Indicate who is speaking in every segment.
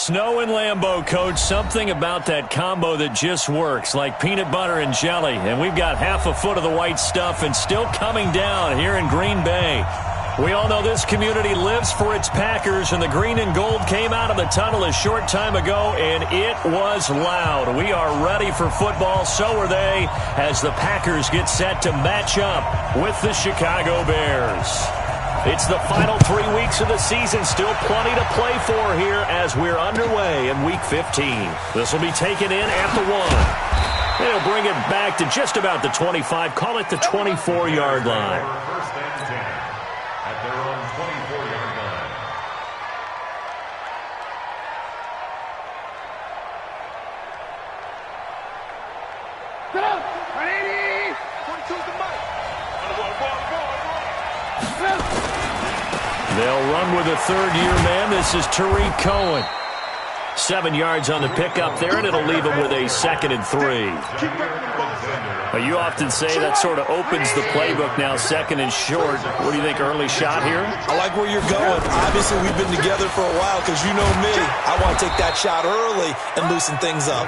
Speaker 1: Snow and Lambeau, Coach. Something about that combo that just works, like peanut butter and jelly. And we've got half a foot of the white stuff and still coming down here in Green Bay. We all know this community lives for its Packers, and the green and gold came out of the tunnel a short time ago, and it was loud. We are ready for football. So are they, as the Packers get set to match up with the Chicago Bears. It's the final 3 weeks of the season. Still plenty to play for here as we're underway in Week 15. This will be taken in at the 1. They'll bring it back to just about the 25. Call it the 24-yard line.
Speaker 2: First and 10 at their own 24-yard line.
Speaker 3: Get up! Ready! 22's the mic.
Speaker 1: They'll run with a third-year man. This is Tariq Cohen. 7 yards on the pickup there, and it'll leave him with a 2nd and 3. Well, you often say that sort of opens the playbook now, 2nd and short. What do you think, early shot here?
Speaker 4: I like where you're going. Obviously, we've been together for a while because you know me. I want to take that shot early and loosen things up.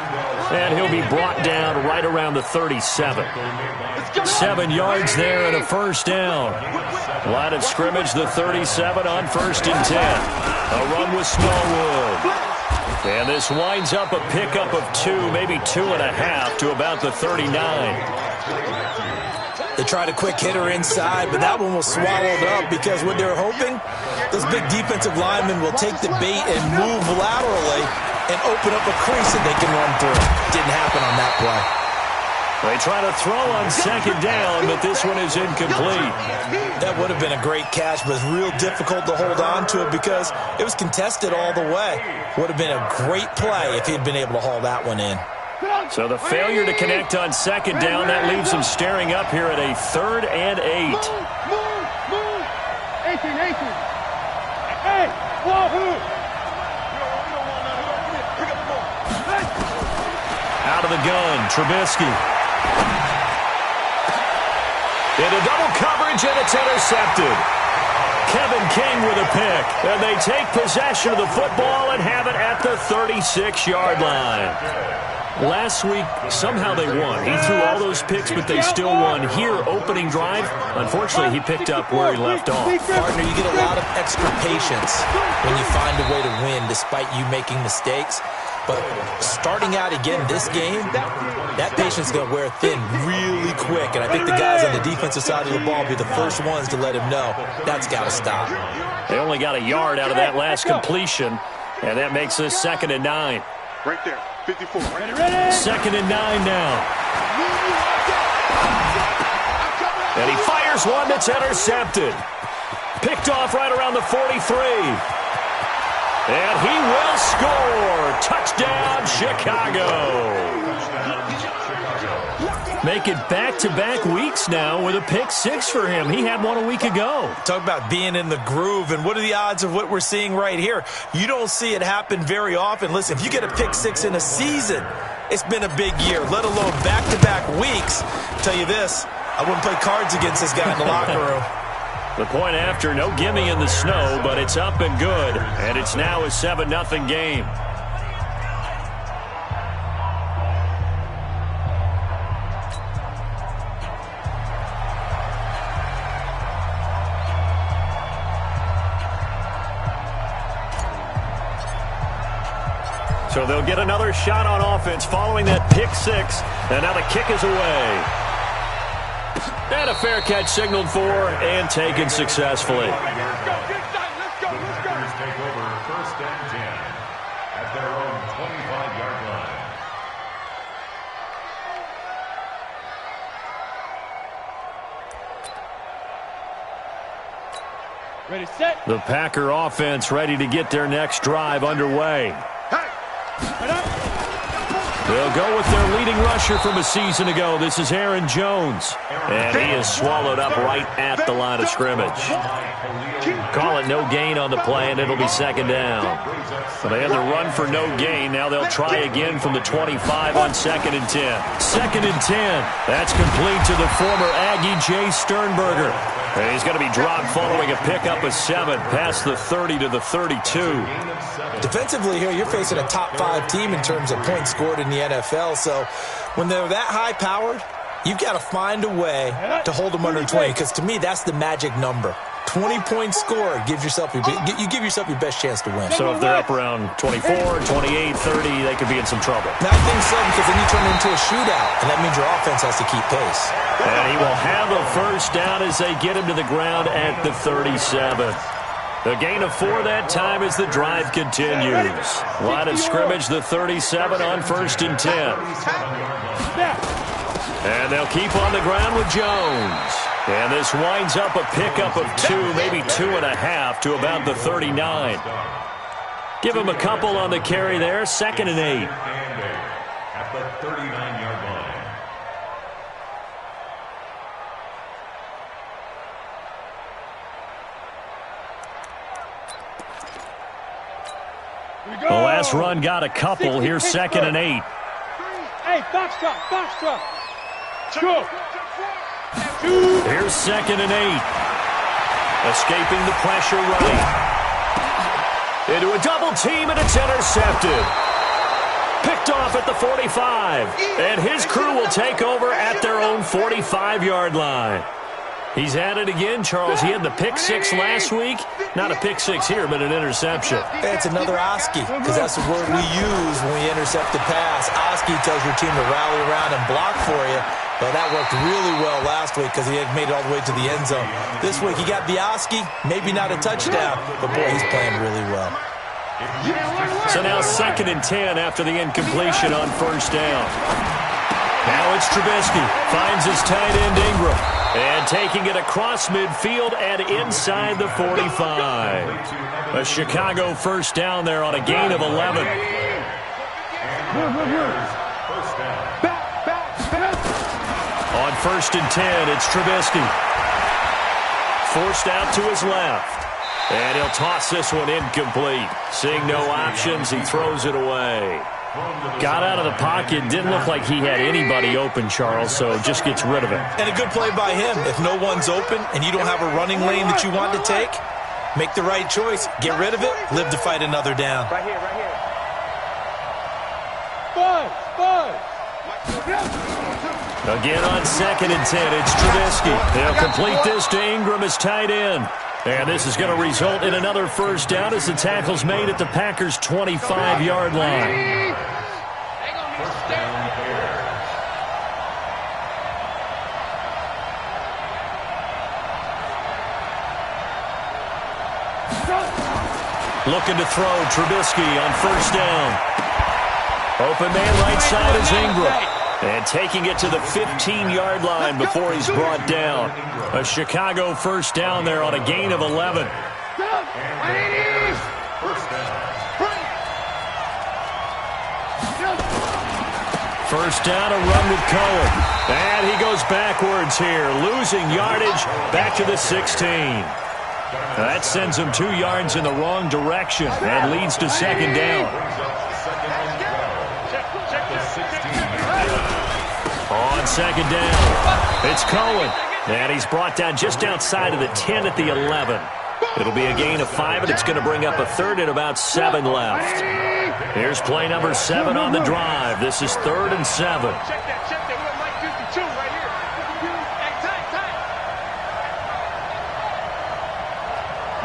Speaker 1: And he'll be brought down right around the 37. 7 yards there and a first down. Line of scrimmage, the 37 on 1st and 10. A run with Smallwood. And this winds up a pickup of 2, maybe 2.5 to about the 39.
Speaker 4: They tried a quick hitter inside, but that one was swallowed up because what they're hoping, those big defensive linemen will take the bait and move laterally and open up a crease that they can run through. Didn't happen on that play.
Speaker 1: They try to throw on 2nd down, but this one is incomplete.
Speaker 4: That would have been a great catch, but it's real difficult to hold on to it because it was contested all the way. Would have been a great play if he'd been able to haul that one in.
Speaker 1: So the failure to connect on 2nd down, that leaves him staring up here at a 3rd and 8.
Speaker 3: Move! 18. Hey! Wahoo!
Speaker 1: Out of the gun, Trubisky. Into double coverage, and it's intercepted. Kevin King with a pick. And they take possession of the football and have it at the 36-yard line. Last week, somehow they won. He threw all those picks, but they still won. Here, opening drive, unfortunately, he picked up where he left off.
Speaker 4: Partner, you get a lot of extra patience when you find a way to win despite you making mistakes. But starting out again this game, that patience is going to wear thin really quick. And I think the guys on the defensive side of the ball will be the first ones to let him know that's got to stop.
Speaker 1: They only got a yard out of that last completion, and that makes this 2nd and 9.
Speaker 3: Right there, 54.
Speaker 1: 2nd and 9 now. And he fires one that's intercepted. Picked off right around the 43. And he will score. Touchdown, Chicago. Make it back-to-back weeks now with a pick 6 for him. He had one a week ago.
Speaker 4: Talk about being in the groove, and what are the odds of what we're seeing right here? You don't see it happen very often. Listen, if you get a pick 6 in a season, it's been a big year, let alone back-to-back weeks. I'll tell you this, I wouldn't play cards against this guy in the locker room.
Speaker 1: The point after, no gimme in the snow, but it's up and good. And it's now a 7-0 game. So they'll get another shot on offense following that pick 6. And now the kick is away. And a fair catch signaled for and taken successfully.
Speaker 3: Let's go.
Speaker 2: Take over 1st and 10 at their own 25-yard line.
Speaker 3: Ready, set.
Speaker 1: The Packer offense ready to get their next drive underway. They'll go with their leading rusher from a season ago. This is Aaron Jones. And he is swallowed up right at the line of scrimmage. Call it no gain on the play, and it'll be second down. So they had the run for no gain. Now they'll try again from the 25 on 2nd and 10. 2nd and 10. That's complete to the former Aggie, Jay Sternberger. And he's going to be dropped following a pickup of 7 past the 30 to the 32.
Speaker 4: Defensively here, you're facing a top 5 team in terms of points scored in the NFL. So when they're that high-powered, you've got to find a way to hold them under 20, because to me, that's the magic number. 20 points scored, you give yourself your best chance to win.
Speaker 1: So if they're up around 24, 28, 30, they could be in some trouble.
Speaker 4: Now, I think so, because then you turn it into a shootout, and that means your offense has to keep pace.
Speaker 1: And he will have a first down as they get him to the ground at the 37. The gain of 4 that time as the drive continues. Line of scrimmage, the 37 on 1st and 10. And they'll keep on the ground with Jones. And this winds up a pickup of 2, maybe 2.5 to about the 39. Give him a couple on the carry there. 2nd and 8.
Speaker 2: At the 39-yard line.
Speaker 1: The last run got a couple. Here's 2nd and 8.
Speaker 3: Hey, box drop. Go.
Speaker 1: Here's 2nd and 8. Escaping the pressure right. Into a double team, and it's intercepted. Picked off at the 45. And his crew will take over at their own 45-yard line. He's at it again, Charles. He had the pick 6 last week. Not a pick 6 here, but an interception.
Speaker 4: It's another Oski, because that's the word we use when we intercept the pass. Oski tells your team to rally around and block for you. But that worked really well last week because he had made it all the way to the end zone. This week he got the Oski, maybe not a touchdown, but boy, he's playing really well.
Speaker 1: So now 2nd and 10 after the incompletion on 1st down. Now it's Trubisky. Finds his tight end Ingram. And taking it across midfield and inside the 45. A Chicago first down there on a gain of 11. On 1st and 10, it's Trubisky. Forced out to his left. And he'll toss this one incomplete. Seeing no options, he throws it away. Got out of the pocket. Didn't look like he had anybody open, Charles, so just gets rid of it.
Speaker 4: And a good play by him. If no one's open and you don't have a running lane that you want to take, make the right choice. Get rid of it. Live to fight another down.
Speaker 3: Right here.
Speaker 1: Again on 2nd and 10, it's Trubisky. They'll complete this to Ingram as tight end. And this is going to result in another first down as the tackle's made at the Packers' 25-yard line. Looking to throw, Trubisky on 1st down. Open man right side is Ingram. And taking it to the 15-yard line before he's brought down. A Chicago first down there on a gain of 11. First down, a run with Cohen. And he goes backwards here, losing yardage back to the 16. That sends him 2 yards in the wrong direction and leads to 2nd down. On 2nd down, it's Cohen. And he's brought down just outside of the 10 at the 11. It'll be a gain of 5, and it's going to bring up a 3rd and about 7 left. Here's play number 7 on the drive. This is 3rd and 7.
Speaker 3: Check that. We got Mike 52 right here. Hey, time.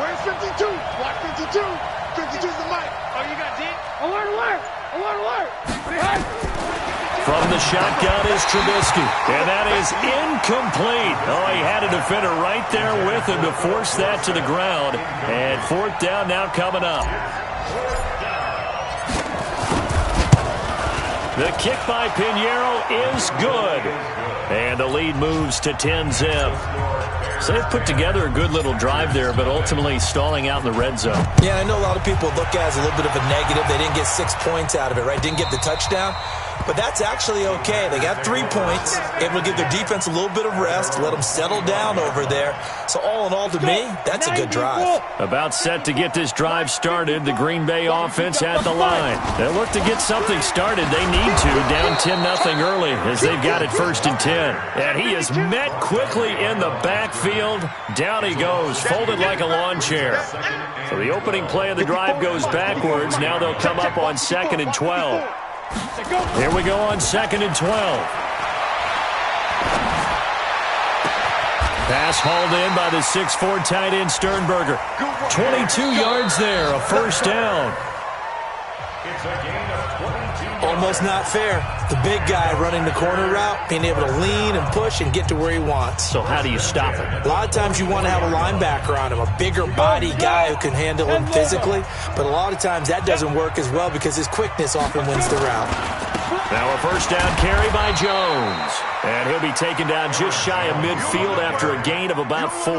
Speaker 3: Where's 52? Watch 52. 52's the mic. Oh, you got D? Alert.
Speaker 1: From the shotgun is Trubisky. And that is incomplete. Oh, he had a defender right there with him to force that to the ground. And 4th down now coming up. The kick by Pinheiro is good. And the lead moves to 10-zip. So they've put together a good little drive there, but ultimately stalling out in the red zone.
Speaker 4: Yeah, I know a lot of people look at it as a little bit of a negative. They didn't get 6 points out of it, right? Didn't get the touchdown. But that's actually okay. They got 3 points, able to give their defense a little bit of rest, let them settle down over there. So all in all, to me, that's a good drive.
Speaker 1: About set to get this drive started, the Green Bay offense at the line. They'll look to get something started. They need to, down 10-0 early as they've got it 1st and 10. And he is met quickly in the backfield. Down he goes, folded like a lawn chair. So the opening play of the drive goes backwards. Now they'll come up on 2nd and 12. Here we go on 2nd and 12. Pass hauled in by the 6'4" tight end Sternberger. 22 yards there, a first down.
Speaker 2: It's a gain of 22.
Speaker 4: Almost not fair. The big guy running the corner route, being able to lean and push and get to where he wants.
Speaker 1: So how do you stop him?
Speaker 4: A lot of times you want to have a linebacker on him, a bigger body guy who can handle him physically, but a lot of times that doesn't work as well because his quickness often wins the route.
Speaker 1: Now a first down carry by Jones. And he'll be taken down just shy of midfield after a gain of about 4.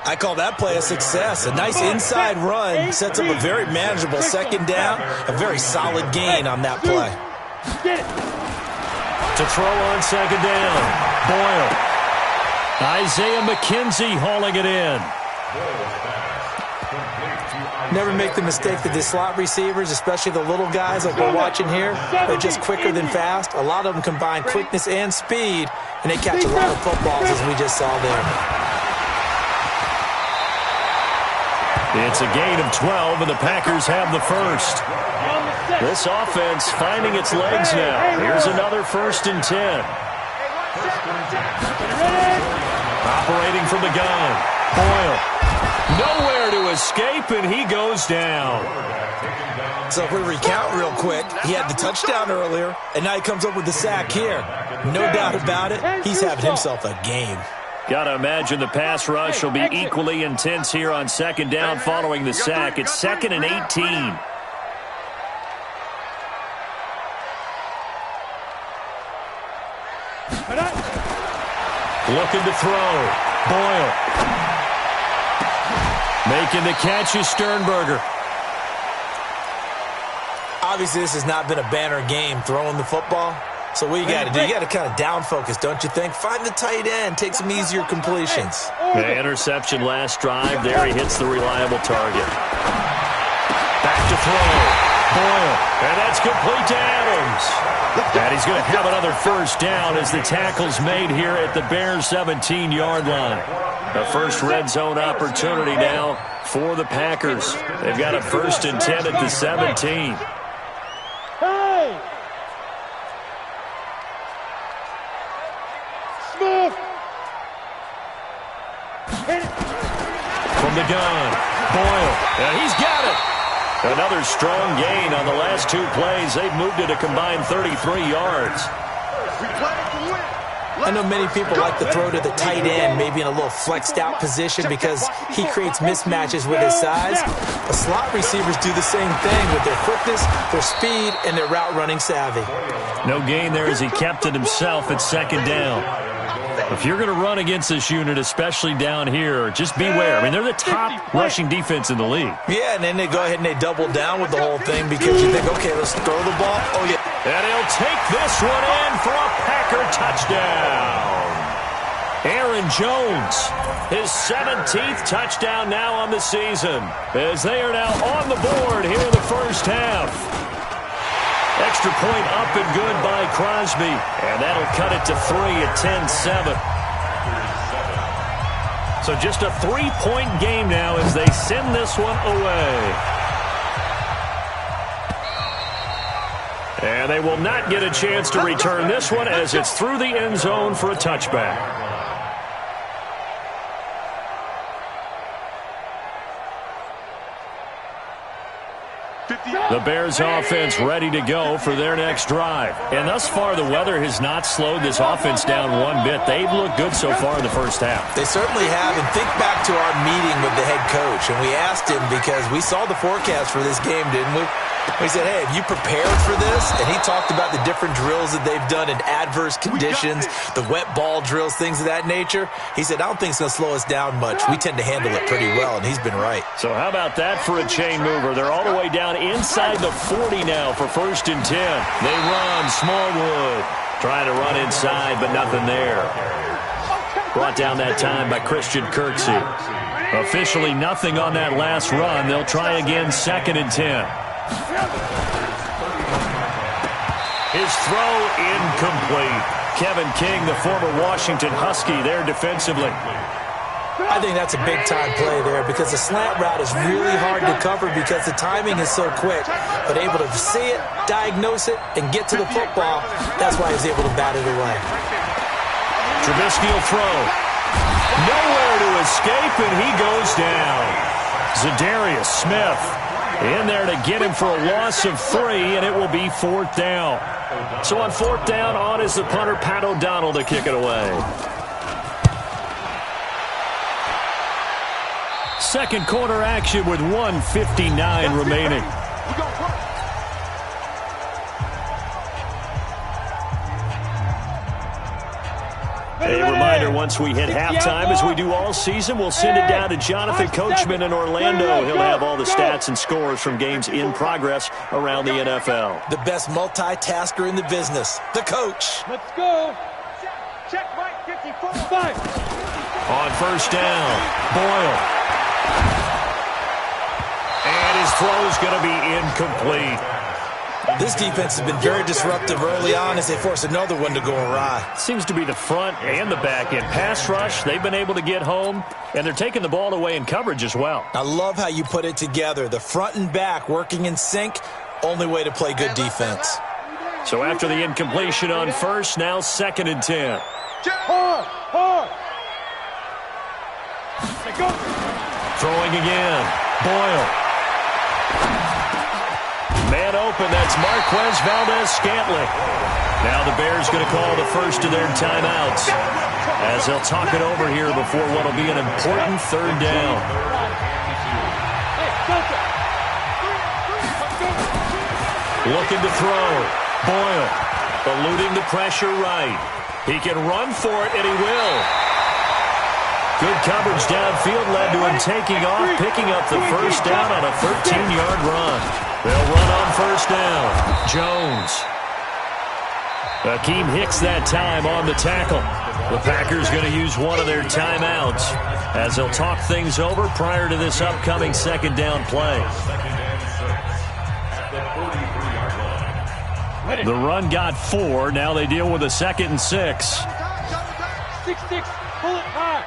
Speaker 4: I call that play a success. A nice inside run sets up a very manageable 2nd down, a very solid gain on that play.
Speaker 1: To throw on 2nd down, Boyle. Isaiah McKenzie hauling it in.
Speaker 4: Never make the mistake that the slot receivers, especially the little guys like we're watching here, are just quicker than fast. A lot of them combine quickness and speed, and they catch a lot of footballs, as we just saw there.
Speaker 1: It's a gain of 12, and the Packers have the first. This offense finding its legs now. Here's another 1st and 10. Operating from the gun. Boyle. Nowhere to escape, and he goes down.
Speaker 4: So if we recount real quick, he had the touchdown earlier, and now he comes up with the sack here. No doubt about it, he's having himself a game.
Speaker 1: Got to imagine the pass rush will be equally intense here on 2nd down following the sack. It's 2nd and 18. Looking to throw. Boyle. Making the catch is Sternberger.
Speaker 4: Obviously, this has not been a banner game throwing the football. So what you got to do? You got to kind of down focus, don't you think? Find the tight end, take some easier completions.
Speaker 1: The interception last drive. There he hits the reliable target. Back to throw. Boyle. And that's complete to Adams. And he's going to have another first down as the tackle's made here at the Bears' 17-yard line. A first red zone opportunity now for the Packers. They've got a 1st and 10 at the 17. From the gun, Boyle, and he's got it. Another strong gain on the last 2 plays. They've moved it a combined 33 yards.
Speaker 4: I know many people like to throw to the tight end, maybe in a little flexed out position because he creates mismatches with his size. But slot receivers do the same thing with their quickness, their speed, and their route running savvy.
Speaker 1: No gain there as he kept it himself at 2nd down. If you're going to run against this unit, especially down here, just beware. I mean, they're the top rushing defense in the league.
Speaker 4: Yeah, and then they go ahead and they double down with the whole thing because you think, okay, let's throw the ball. Oh, yeah.
Speaker 1: And he'll take this one in for a Packer touchdown. Aaron Jones, his 17th touchdown now on the season, as they are now on the board here in the first half. Extra point up and good by Crosby, and that'll cut it to 3 at 10-7. So just a 3-point game now as they send this one away. And they will not get a chance to return this one as it's through the end zone for a touchback. The Bears offense ready to go for their next drive. And thus far, the weather has not slowed this offense down one bit. They've looked good so far in the first half.
Speaker 4: They certainly have. And think back to our meeting with the head coach. And we asked him because we saw the forecast for this game, didn't we? We said, hey, have you prepared for this? And he talked about the different drills that they've done in adverse conditions, the wet ball drills, things of that nature. He said, I don't think it's going to slow us down much. We tend to handle it pretty well, and he's been right.
Speaker 1: So how about that for a chain mover? They're all the way down inside the 40 now for 1st and 10. They run. Smallwood trying to run inside, but nothing there. Brought down that time by Christian Kirksey. Officially nothing on that last run. They'll try again 2nd and 10. His throw incomplete. Kevin King, the former Washington Husky, there defensively.
Speaker 4: I think that's a big-time play there because the slant route is really hard to cover because the timing is so quick. But able to see it, diagnose it, and get to the football, that's why he's able to bat it away.
Speaker 1: Trubisky will throw. Nowhere to escape, and he goes down. Zadarius Smith in there to get him for a loss of 3, and it will be 4th down. So on 4th down, on is the punter, Pat O'Donnell, to kick it away. Second quarter action with 1:59 remaining. A reminder, once we hit halftime, as we do all season, we'll send it down to Jonathan Coachman in Orlando. He'll have all the stats and scores from games in progress around the NFL.
Speaker 4: The best multitasker in the business, the coach.
Speaker 3: Let's go. Check right, 54. 5.
Speaker 1: On 1st down, Boyle. And his throw's going to be incomplete.
Speaker 4: This defense has been very disruptive early on as they force another one to go awry.
Speaker 1: Seems to be the front and the back end. Pass rush, they've been able to get home, and they're taking the ball away in coverage as well.
Speaker 4: I love how you put it together. The front and back working in sync, only way to play good defense.
Speaker 1: So after the incompletion on 1st, now 2nd and 10.
Speaker 3: Hard. Go.
Speaker 1: Throwing again. Boyle. Man open, that's Marquez Valdez-Scantling. Now the Bears going to call the first of their timeouts as they'll talk it over here before what will be an important 3rd down. Looking to throw. Boyle eluding the pressure right. He can run for it, and he will. Good coverage downfield led to him taking off, picking up the 1st down on a 13-yard run. They'll run on 1st down. Jones. Akeem Hicks that time on the tackle. The Packers going to use one of their timeouts as they'll talk things over prior to this upcoming 2nd down play. The run got 4. Now they deal with a 2nd and 6.
Speaker 3: 6-6. Pull it high.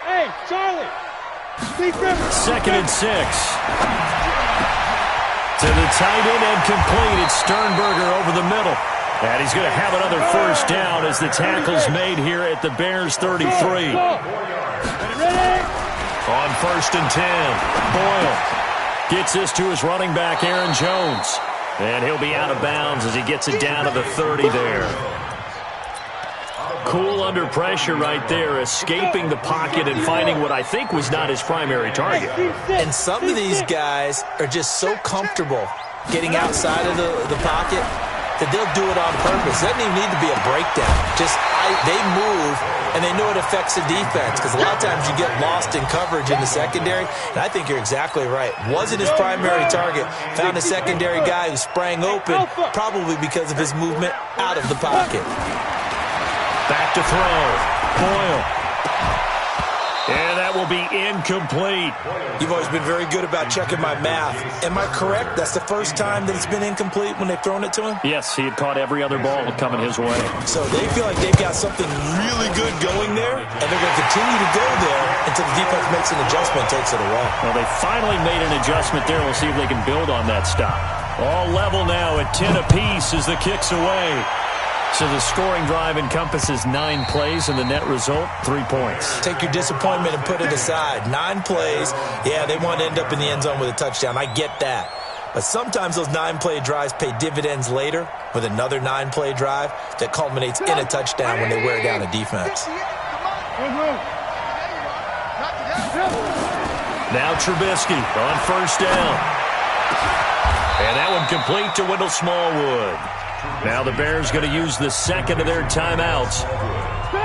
Speaker 3: Hey, Charlie.
Speaker 1: 2nd and 6. To the tight end and complete. It's Sternberger over the middle. And he's going to have another 1st down as the tackle's made here at the Bears 33. On 1st and 10, Boyle gets this to his running back, Aaron Jones. And he'll be out of bounds as he gets it down to the 30 there. Cool under pressure right there, escaping the pocket and finding what I think was not his primary target.
Speaker 4: And some of these guys are just so comfortable getting outside of the pocket that they'll do it on purpose. It doesn't even need to be a breakdown. They move, and they know it affects the defense because a lot of times you get lost in coverage in the secondary, and I think you're exactly right. Wasn't his primary target. Found a secondary guy who sprang open, probably because of his movement out of the pocket.
Speaker 1: Back to throw. Boyle. And that will be incomplete.
Speaker 4: You've always been very good about checking my math. Am I correct? That's the first time that it's been incomplete when they've thrown it to him?
Speaker 1: Yes, he had caught every other ball coming his way.
Speaker 4: So they feel like they've got something really good going there, and they're going to continue to go there until the defense makes an adjustment and takes it away.
Speaker 1: Well, they finally made an adjustment there. We'll see if they can build on that stop. All level now at 10 apiece as the kick's away. So the scoring drive encompasses 9 plays, and the net result, 3 points.
Speaker 4: Take your disappointment and put it aside. 9 plays. Yeah, they want to end up in the end zone with a touchdown. I get that. But sometimes those 9-play drives pay dividends later with another 9-play drive that culminates in a touchdown when they wear down a defense.
Speaker 1: Now Trubisky on first down. And that one complete to Wendell Smallwood. Now the Bears going to use the second of their timeouts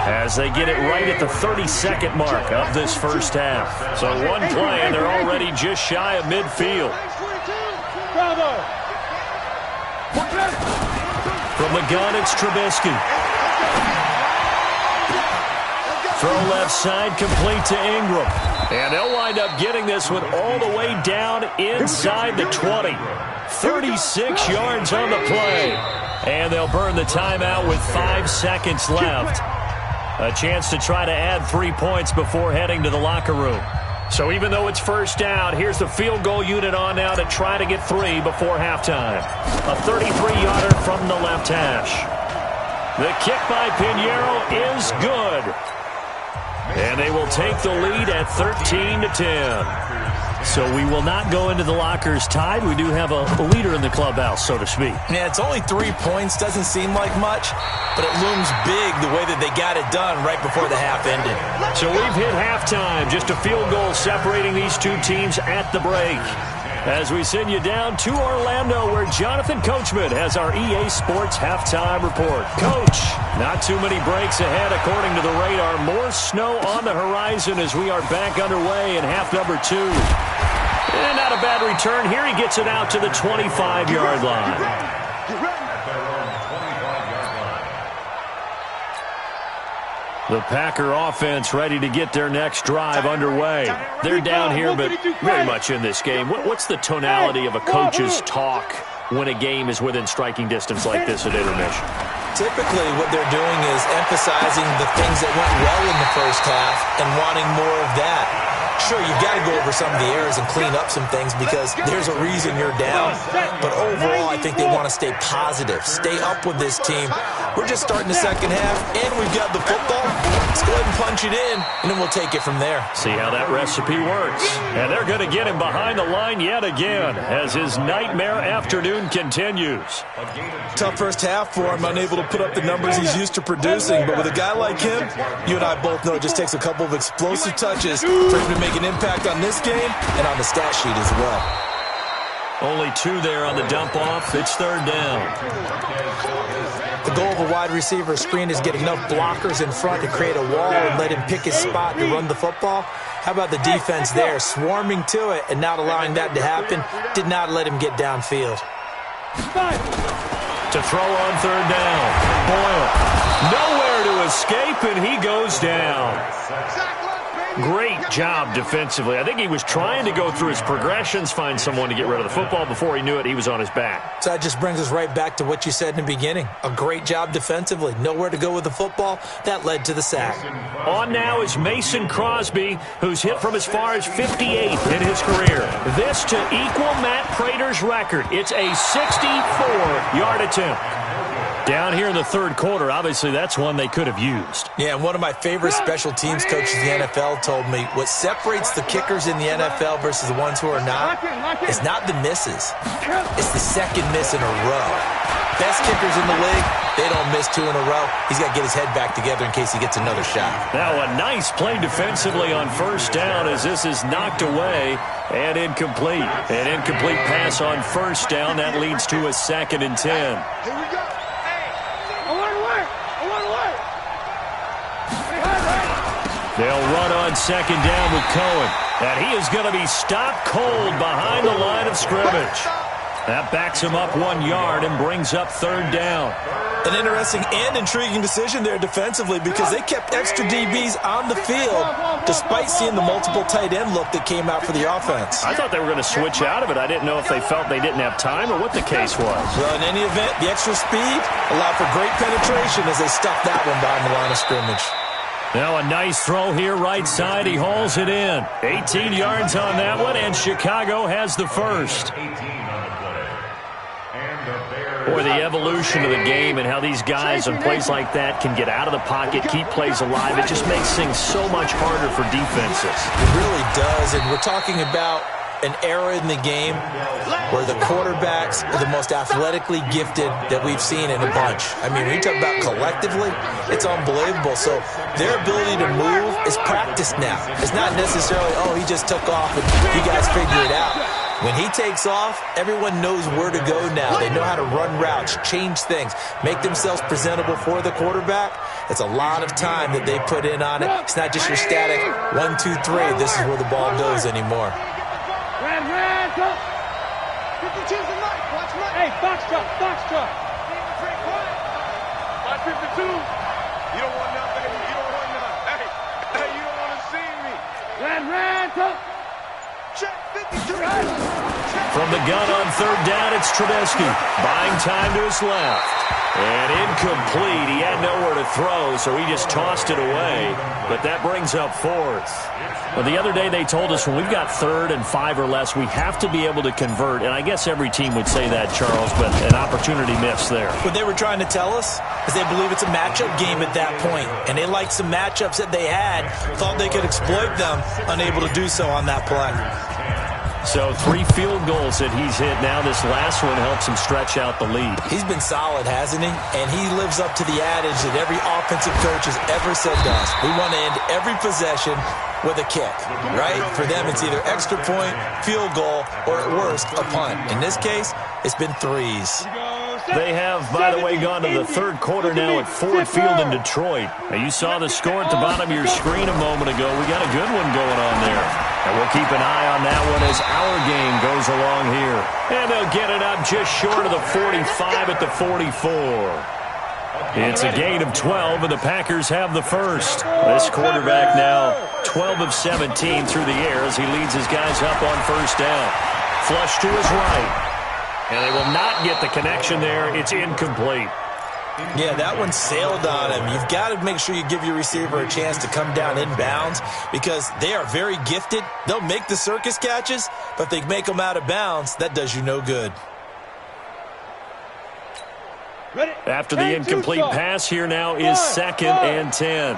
Speaker 1: as they get it right at the 32nd mark of this first half. So one play, and they're already just shy of midfield. From the gun, it's Trubisky. Throw left side, complete to Ingram. And they'll wind up getting this one all the way down inside the 20. 36 yards on the play. And they'll burn the timeout with 5 seconds left. A chance to try to add 3 points before heading to the locker room. So even though it's first down, here's the field goal unit on now to try to get 3 before halftime. A 33-yarder from the left hash. The kick by Pinheiro is good. And they will take the lead at 13-10. So we will not go into the lockers tied. We do have a leader in the clubhouse, so to speak.
Speaker 4: Yeah, it's only 3 points. Doesn't seem like much, but it looms big the way that they got it done right before the half ended.
Speaker 1: So we've hit halftime. Just a field goal separating these two teams at the break. As we send you down to Orlando, where Jonathan Coachman has our EA Sports halftime report. Coach, not too many breaks ahead according to the radar. More snow on the horizon as we are back underway in half number 2. And not a bad return. Here he gets it out to the 25-yard line. The Packer offense ready to get their next drive underway. They're down here, but very much in this game. What's the tonality of a coach's talk when a game is within striking distance like this at intermission?
Speaker 4: Typically, what they're doing is emphasizing the things that went well in the first half and wanting more of that. Sure, you've got to go over some of the errors and clean up some things because there's a reason you're down. But overall, I think they want to stay positive, stay up with this team. We're just starting the second half, and we've got the football. Let's go ahead and punch it in, and then we'll take it from there.
Speaker 1: See how that recipe works. And they're going to get him behind the line yet again as his nightmare afternoon continues.
Speaker 4: Tough first half for him, unable to put up the numbers he's used to producing. But with a guy like him, you and I both know it just takes a couple of explosive touches for him to make an impact on this game and on the stat sheet as well.
Speaker 1: Only 2 there on the dump off. It's third down.
Speaker 4: The goal of a wide receiver screen is get enough blockers in front to create a wall and let him pick his spot to run the football. How about the defense there, swarming to it and not allowing that to happen? Did not let him get downfield.
Speaker 1: To throw on third down. Boyle. Nowhere to escape, and he goes down. Great job defensively. I think he was trying to go through his progressions, find someone to get rid of the football. Before he knew it, he was on his back.
Speaker 4: So that just brings us right back to what you said in the beginning. A great job defensively. Nowhere to go with the football. That led to the sack.
Speaker 1: On now is Mason Crosby, who's hit from as far as 58 in his career. This to equal Matt Prater's record. It's a 64-yard attempt. Down here in the third quarter, obviously that's one they could have used.
Speaker 4: Yeah, and one of my favorite special teams coaches in the NFL told me what separates the kickers in the NFL versus the ones who are not is not the misses. It's the second miss in a row. Best kickers in the league, they don't miss 2 in a row. He's got to get his head back together in case he gets another shot.
Speaker 1: Now a nice play defensively on first down as this is knocked away and incomplete. An incomplete pass on first down. That leads to a 2nd and 10.
Speaker 3: Here we go.
Speaker 1: They'll run on second down with Cohen. And he is going to be stopped cold behind the line of scrimmage. That backs him up 1 yard and brings up third down.
Speaker 4: An interesting and intriguing decision there defensively because they kept extra DBs on the field despite seeing the multiple tight end look that came out for the offense.
Speaker 1: I thought they were going to switch out of it. I didn't know if they felt they didn't have time or what the case was.
Speaker 4: Well, in any event, the extra speed allowed for great penetration as they stuffed that one behind the line of scrimmage.
Speaker 1: Now a nice throw here right side. He hauls it in. 18 yards on that one, and Chicago has the first.
Speaker 2: 18 on the play. And the Bears
Speaker 1: Boy, the evolution of the game and how these guys on plays like that can get out of the pocket, keep plays alive, it just makes things so much harder for defenses.
Speaker 4: It really does, and we're talking about an era in the game where the quarterbacks are the most athletically gifted that we've seen in a bunch. I mean, when you talk about collectively, it's unbelievable. So their ability to move is practiced now. It's not necessarily, oh, he just took off and you guys figure it out. When he takes off, everyone knows where to go now. They know how to run routes, change things, make themselves presentable for the quarterback. It's a lot of time that they put in on it. It's not just your static 1, 2, 3. This is where the ball goes anymore.
Speaker 3: Red, go. 52's the mic. Watch Mike. Hey, box truck. 552. You don't want nothing. You don't want nothing. Hey, you don't want to see me. Red, go. Check 52.
Speaker 1: From the gun on third down, it's Trubisky. Buying time to his left. And incomplete. He had nowhere to throw, so he just tossed it away. But that brings up fourth. Well, the other day they told us when we've got 3rd and 5 or less, we have to be able to convert. And I guess every team would say that, Charles, but an opportunity missed there.
Speaker 4: What they were trying to tell us is they believe it's a matchup game at that point. And they liked some matchups that they had, thought they could exploit them, unable to do so on that play.
Speaker 1: So 3 field goals that he's hit now. This last one helps him stretch out the lead.
Speaker 4: He's been solid, hasn't he? And he lives up to the adage that every offensive coach has ever said to us. We want to end every possession with a kick, right? For them, it's either extra point, field goal, or at worst, a punt. In this case, it's been 3s.
Speaker 1: They have, by the way, gone to the 3rd quarter now at Ford Field in Detroit. Now, you saw the score at the bottom of your screen a moment ago. We got a good one going on there. And we'll keep an eye on that one as our game goes along here. And they'll get it up just short of the 45 at the 44. It's a gain of 12, and the Packers have the first. This quarterback now 12 of 17 through the air as he leads his guys up on first down. Flush to his right. And they will not get the connection there. It's incomplete.
Speaker 4: Yeah, that one sailed on him. You've got to make sure you give your receiver a chance to come down inbounds because they are very gifted. They'll make the circus catches, but if they make them out of bounds, that does you no good.
Speaker 1: After the incomplete pass, here now is 2nd and 10.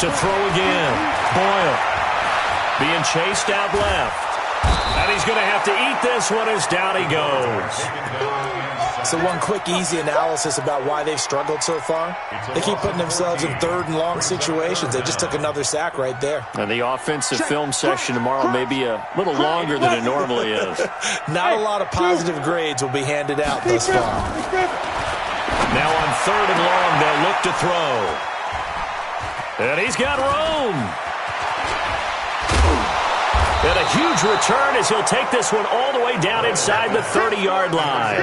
Speaker 1: To throw again. Boyle being chased out left. And he's going to have to eat this one as down he goes.
Speaker 4: So one quick, easy analysis about why they've struggled so far. They keep putting themselves in 3rd and long situations. They just took another sack right there.
Speaker 1: And the offensive film session tomorrow may be a little longer than it normally is.
Speaker 4: Not a lot of positive grades will be handed out thus far.
Speaker 1: Now on 3rd and long, they'll look to throw. And he's got room. And a huge return as he'll take this one all the way down inside the 30-yard line.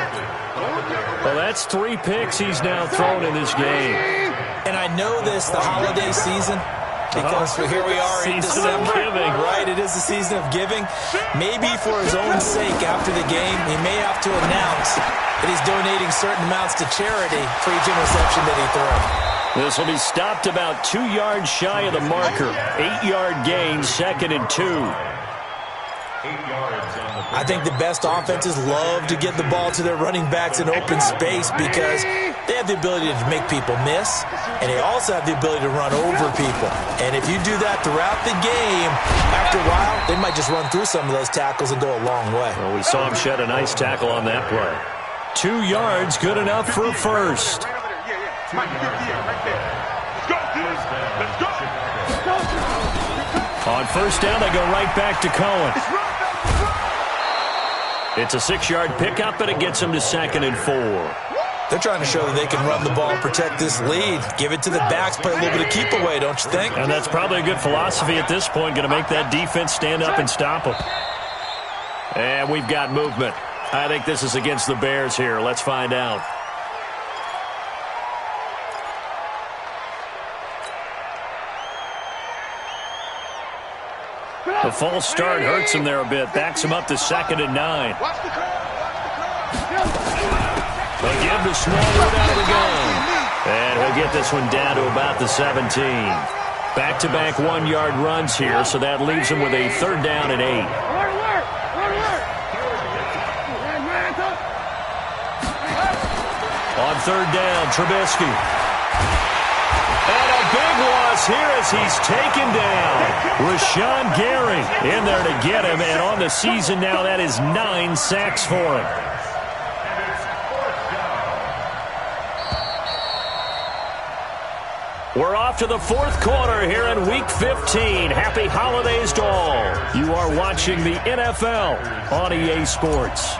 Speaker 1: Well, that's 3 picks he's now thrown in this game.
Speaker 4: And I know this, the holiday season, because here we are in December.
Speaker 1: Giving.
Speaker 4: Right, it is the season of giving. Maybe for his own sake after the game, he may have to announce that he's donating certain amounts to charity for each interception that he threw.
Speaker 1: This will be stopped about 2 yards shy of the marker. 8-yard gain, 2nd and 2.
Speaker 4: I think the best offenses love to get the ball to their running backs in open space because they have the ability to make people miss, and they also have the ability to run over people. And if you do that throughout the game, after a while, they might just run through some of those tackles and go a long way.
Speaker 1: Well, we saw him shed a nice tackle on that play. 2 yards, good enough for a first. On first down, they go right back to Cohen. It's a 6-yard pickup, and it gets them to 2nd and 4.
Speaker 4: They're trying to show that they can run the ball and protect this lead. Give it to the backs, play a little bit of keep away, don't you think?
Speaker 1: And that's probably a good philosophy at this point, going to make that defense stand up and stop them. And we've got movement. I think this is against the Bears here. Let's find out. The false start hurts him there a bit. Backs him up to 2nd and 9. Again, the small route out of the gun. And he'll get this one down to about the 17. Back-to-back 1-yard runs here, so that leaves him with a 3rd down and 8. On third down, Trubisky. And a big loss here as he's taken down. Rashawn Gary in there to get him. And on the season now, that is 9 sacks for him. We're off to the fourth quarter here in Week 15. Happy holidays to all. You are watching the NFL on EA Sports.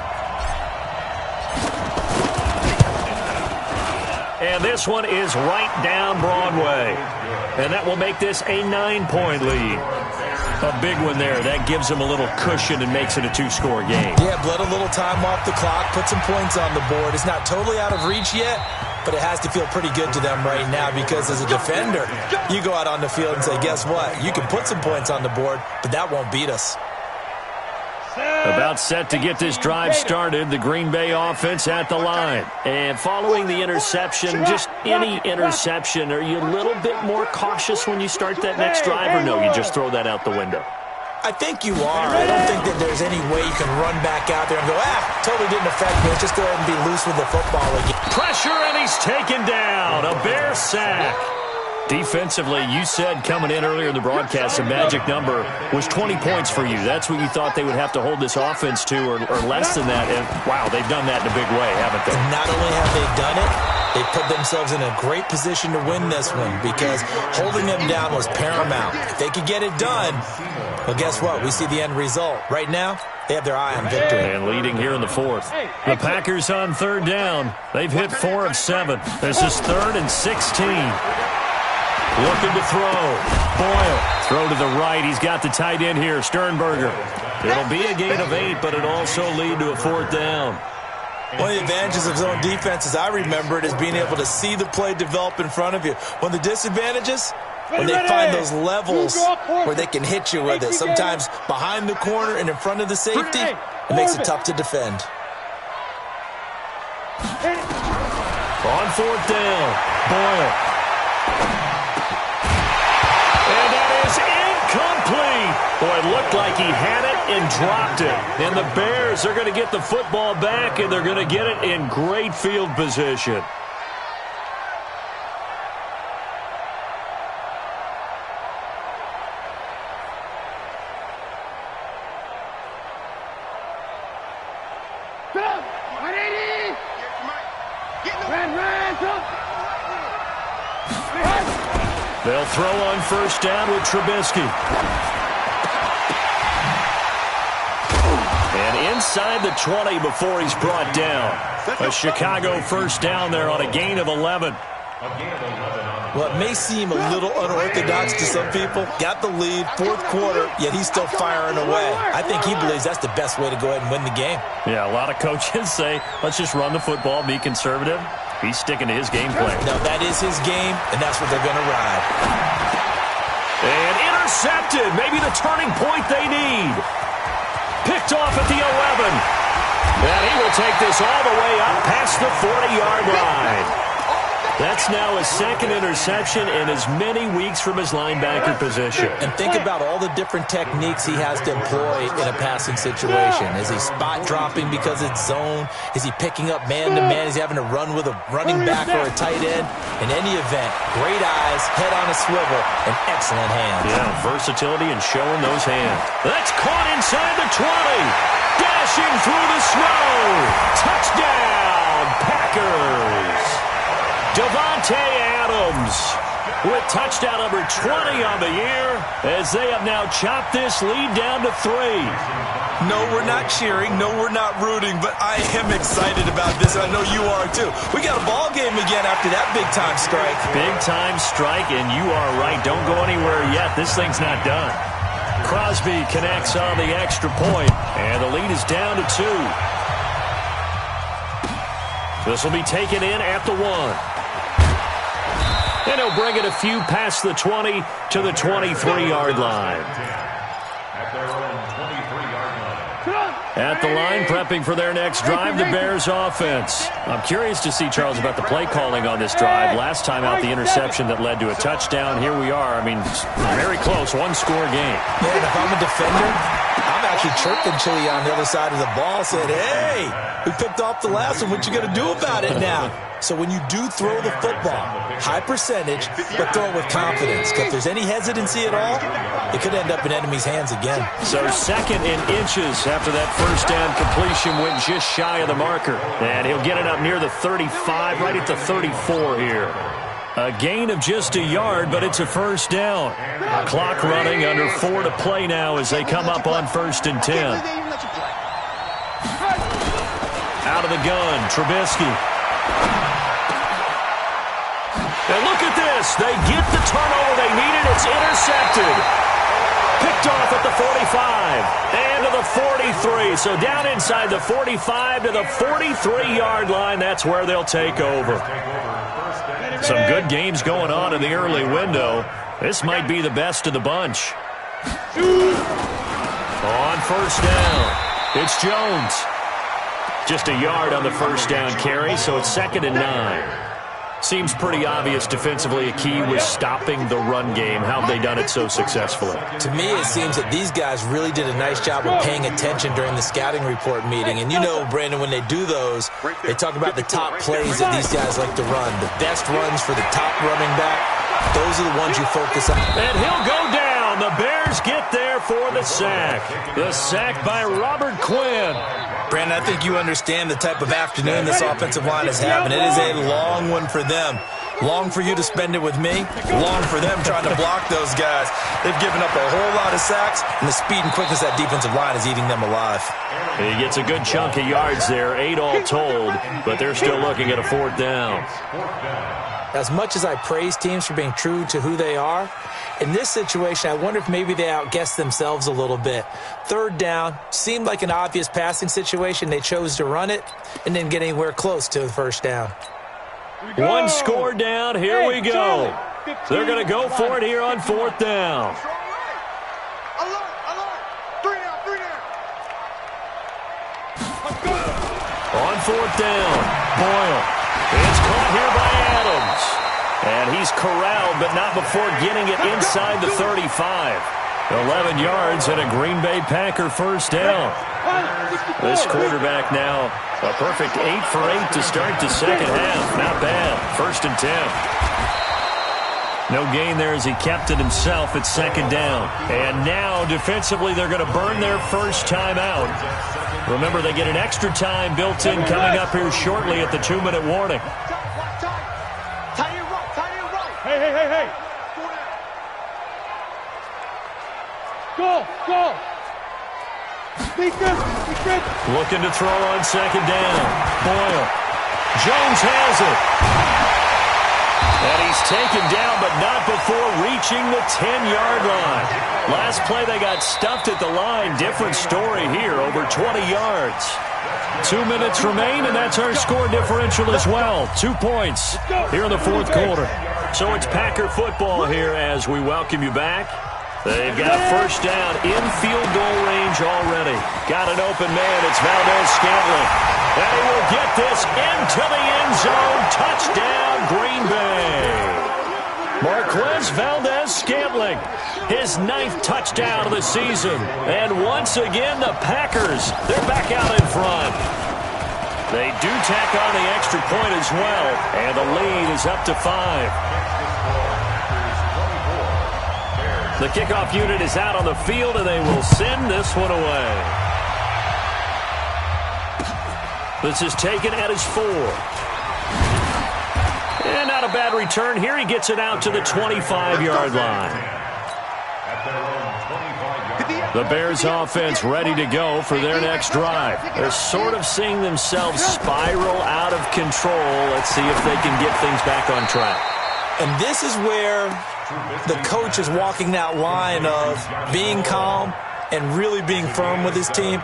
Speaker 1: And this one is right down Broadway. And that will make this a 9-point lead. A big one there. That gives them a little cushion and makes it a 2-score game.
Speaker 4: Yeah, bled a little time off the clock, put some points on the board. It's not totally out of reach yet, but it has to feel pretty good to them right now because as a defender, you go out on the field and say, guess what? You can put some points on the board, but that won't beat us.
Speaker 1: About set to get this drive started, the Green Bay offense at the line. And following the interception, just any interception, are you a little bit more cautious when you start that next drive, or no, you just throw that out the window?
Speaker 4: I think you are. I don't think that there's any way you can run back out there and go, totally didn't affect me. Let's just go ahead and be loose with the football again.
Speaker 1: Pressure, and he's taken down. A Bear sack. Defensively, you said coming in earlier in the broadcast, the magic number was 20 points for you. That's what you thought they would have to hold this offense to, or less than that. And, wow, they've done that in a big way, haven't they?
Speaker 4: And not only have they done it, they put themselves in a great position to win this one because holding them down was paramount. If they could get it done, well, guess what? We see the end result. Right now, they have their eye on victory.
Speaker 1: And leading here in the fourth. The Packers on third down. They've hit 4 of 7. This is 3rd and 16. Looking to throw. Boyle. Throw to the right. He's got the tight end here, Sternberger. It'll be a gain of 8, but it'll also lead to a 4th down.
Speaker 4: One of the advantages of zone defense, as I remember it, is being able to see the play develop in front of you. One of the disadvantages, when they find those levels where they can hit you with it. Sometimes behind the corner and in front of the safety, it makes it tough to defend.
Speaker 1: On 4th down, Boyle. And that is incomplete. Boy, it looked like he had it and dropped it. And the Bears are going to get the football back, and they're going to get it in great field position. They'll throw on first down with Trubisky. And inside the 20 before he's brought down. A Chicago first down there on a gain of 11.
Speaker 4: Well, it may seem a little unorthodox to some people. Got the lead, 4th quarter, yet he's still firing away. I think he believes that's the best way to go ahead and win the game.
Speaker 1: Yeah, a lot of coaches say, let's just run the football, be conservative. He's sticking to his game plan.
Speaker 4: No, that is his game, and that's what they're going to ride.
Speaker 1: And intercepted. Maybe the turning point they need. Picked off at the 11. And he will take this all the way up past the 40-yard line. That's now his 2nd interception in as many weeks from his linebacker position.
Speaker 4: And think about all the different techniques he has to employ in a passing situation. Is he spot dropping because it's zone? Is he picking up man-to-man? Is he having to run with a running back or a tight end? In any event, great eyes, head on a swivel, and excellent hands.
Speaker 1: Yeah, versatility and showing those hands. That's caught inside the 20. Dashing through the snow. Touchdown, Packers. Davante Adams with touchdown number 20 on the year as they have now chopped this lead down to 3.
Speaker 4: No, we're not cheering. No, we're not rooting, but I am excited about this. I know you are too. We got a ball game again after that big-time strike.
Speaker 1: Big-time strike, and you are right. Don't go anywhere yet. This thing's not done. Crosby connects on the extra point, and the lead is down to 2. This will be taken in at the 1. And he'll bring it a few past the 20 to the 23-yard line. At the line, prepping for their next drive, the Bears offense. I'm curious to see, Charles, about the play calling on this drive. Last time out, the interception that led to a touchdown. Here we are. I mean, very close, 1-score game.
Speaker 4: Yeah, and if I'm a defender, I'm actually chirping Chili on the other side of the ball, said, hey, we picked off the last one. What you going to do about it now? So when you do throw the football, high percentage, but throw it with confidence. Because if there's any hesitancy at all, it could end up in enemy's hands again.
Speaker 1: So 2nd and inches after that first down completion went just shy of the marker. And he'll get it up near the 35, right at the 34 here. A gain of just a yard, but it's a first down. Clock running, under 4 to play now as they come up on 1st and 10. Out of the gun, Trubisky. And look at this. They get the turnover they needed. It's intercepted. Picked off at the 45 and to the 43. So down inside the 45 to the 43-yard line. That's where they'll take over. Some good games going on in the early window. This might be the best of the bunch. On 1st down, it's Jones. Just a yard on the first down carry, so it's 2nd and 9. Seems pretty obvious defensively a key was stopping the run game. How have they done it so successfully?
Speaker 4: To me, it seems that these guys really did a nice job of paying attention during the scouting report meeting. And you know, Brandon, when they do those, they talk about the top plays that these guys like to run. The best runs for the top running back, those are the ones you focus on.
Speaker 1: And he'll go down. The Bears get there for the sack. The sack by Robert Quinn.
Speaker 4: Brandon, I think you understand the type of afternoon this offensive line is having. It is a long one for them. Long for you to spend it with me. Long for them trying to block those guys. They've given up a whole lot of sacks, and the speed and quickness of that defensive line is eating them alive.
Speaker 1: He gets a good chunk of yards there, 8 all told, but they're still looking at a 4th down.
Speaker 4: As much as I praise teams for being true to who they are, in this situation, I wonder if maybe they outguessed themselves a little bit. 3rd down, seemed like an obvious passing situation. They chose to run it and didn't get anywhere close to the 1st down.
Speaker 1: One score down, here we go. They're going to go for it here on 4th down. On 4th down, Boyle. It's caught here by Adams. And he's corralled, but not before getting it inside the 35. 11 yards and a Green Bay Packer first down. This quarterback now, a perfect 8 for 8 to start the second half. Not bad. 1st and 10. No gain there as he kept it himself at 2nd down. And now, defensively, they're going to burn their first time out. Remember, they get an extra time built in coming up here shortly at the 2-minute warning.
Speaker 3: Hey. Go.
Speaker 1: Looking to throw on 2nd down. Boyle. Jones has it. And he's taken down, but not before reaching the 10-yard line. Last play, they got stuffed at the line. Different story here, over 20 yards. 2 minutes remain, and that's our score differential as well. 2 points here in the 4th quarter. So it's Packer football here as we welcome you back. They've got a first down in field goal range already. Got an open man. It's Valdez-Scantling. And he will get this into the end zone. Touchdown, Green Bay. Marquez Valdez-Scantling, his 9th touchdown of the season. And once again, the Packers, they're back out in front. They do tack on the extra point as well, and the lead is up to 5. The kickoff unit is out on the field, and they will send this one away. This is taken at his 4. And not a bad return here. He gets it out to the 25-yard line. The Bears offense ready to go for their next drive. They're sort of seeing themselves spiral out of control. Let's see if they can get things back on track.
Speaker 4: And this is where the coach is walking that line of being calm and really being firm with his team.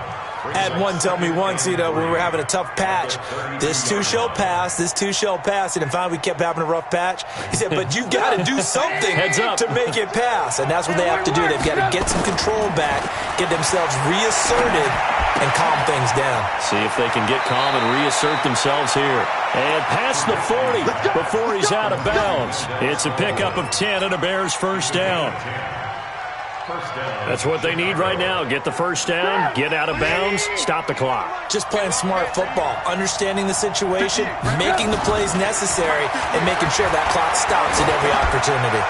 Speaker 4: Had one tell me once, we were having a tough patch. This too shall pass, this too shall pass. And finally we kept having a rough patch. He said, but you've got to do something to make it pass. And that's what they have to do. They've got to get some control back, get themselves reasserted, and calm things down.
Speaker 1: See if they can get calm and reassert themselves here. And past the 40 before he's out of bounds. It's a pickup of 10 and a Bears first down. That's what they need right now. Get the first down, get out of bounds, stop the clock.
Speaker 4: Just playing smart football, understanding the situation, making the plays necessary, and making sure that clock stops at every opportunity.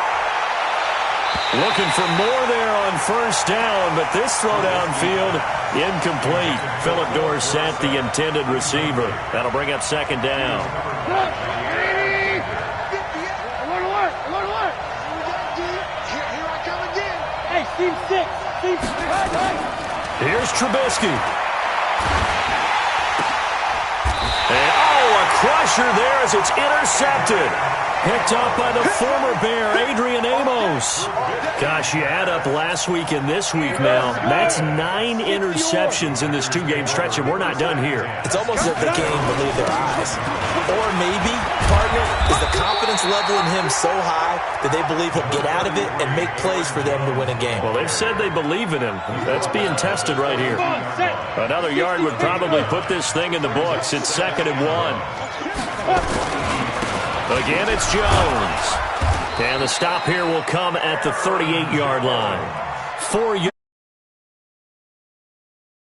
Speaker 1: Looking for more there on first down, but this throw downfield, incomplete. Phillip Dorsett, the intended receiver. That'll bring up second down. Here's Trubisky. And, a crusher there as it's intercepted. Picked up by the former Bear, Adrian Amos. Gosh, you add up last week and this week now. That's 9 interceptions in this 2-game stretch, and we're not done here.
Speaker 4: It's almost as if they can't even believe their eyes. Or maybe, partner, is the confidence level in him so high that they believe he'll get out of it and make plays for them to win a game.
Speaker 1: Well, they've said they believe in him. That's being tested right here. Another yard would probably put this thing in the books. It's 2nd and 1. Again, it's Jones. And the stop here will come at the 38-yard line. 4 yards.